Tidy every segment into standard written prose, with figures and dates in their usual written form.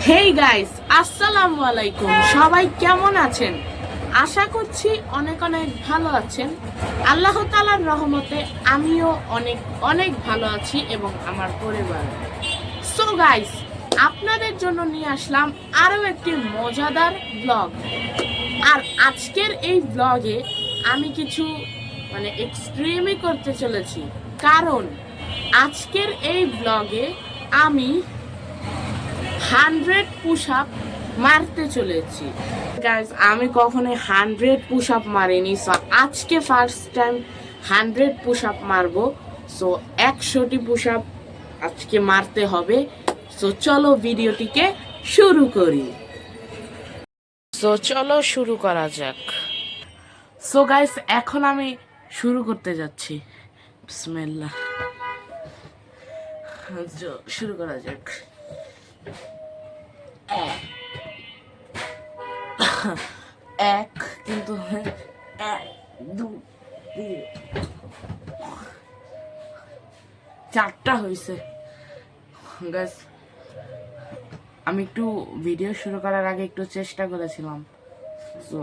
Hey guys, আসসালামু আলাইকুম। সবাই কেমন আছেন? আশা করছি অনেক অনেক ভালো আছেন। আল্লাহ তাআলার রহমতে আমিও অনেক অনেক ভালো আছি এবং আমার পরিবার। সো গাইস, আপনাদের জন্য নিয়ে আসলাম আরও একটি মজাদার ব্লগ। আর আজকের এই ব্লগে আমি কিছু এক্সট্রিমই করতে চলেছি, কারণ আজকের এই ব্লগে আমি 100 পুশ আপ মারতে চলেছি। গাইজ, আমি কখনোই 100 পুশ আপ মারিনি, সো আজকে ফার্স্ট টাইম 100 পুশ আপ মারবো। সো 100টি পুশ আপ আজকে মারতে হবে। সো চলো ভিডিওটিকে শুরু করি। সো চলো শুরু করা যাক। সো গাইস, এখন আমি শুরু করতে যাচ্ছি। বিসমিল্লাহ। শুরু করা যাক। এক, কিন্তু এক, দুই, তিন, চারটা হয়েছে। গাইস, আমি একটু ভিডিও শুরু করার আগে একটু চেষ্টা করেছিলাম। সো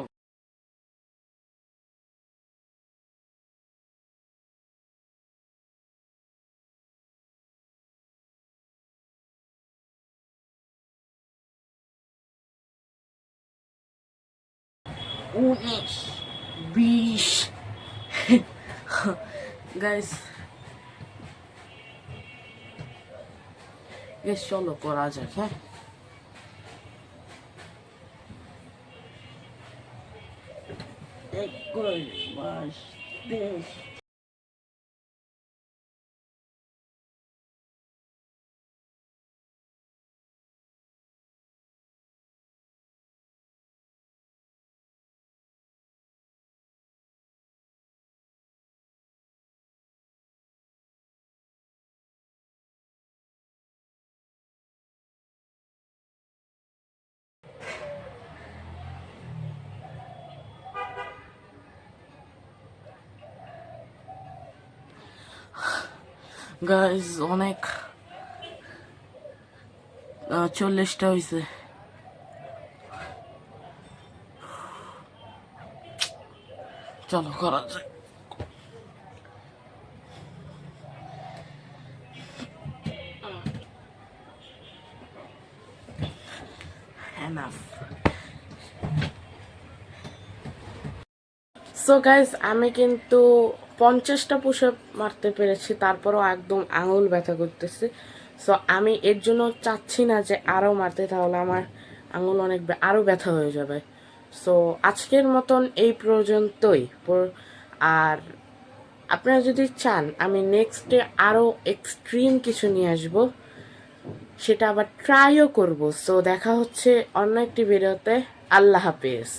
উনিশ, 20। গাইস, চলো করা যাক। হ্যাঁ, একুশ, 22, 23। গাইস, অনেক 40টা হয়েছে। চলো করা যাক। এনাফ। সো গাইস, আমি কিন্তু 50টা পুশ আপ মারতে পেরেছি, তারপরও একদম আঙুল ব্যথা করতেছে। সো আমি এর জন্য চাচ্ছি না যে আরও মারতে, তাহলে আমার আঙুল অনেক আরও ব্যথা হয়ে যাবে। সো আজকের মতন এই পর্যন্তই। আর আপনারা যদি চান আমি নেক্সটে আরও এক্সট্রিম কিছু নিয়ে আসব, সেটা আবার ট্রাইও করব। সো দেখা হচ্ছে অন্য একটি ভিডিওতে। আল্লাহ হাফেজ।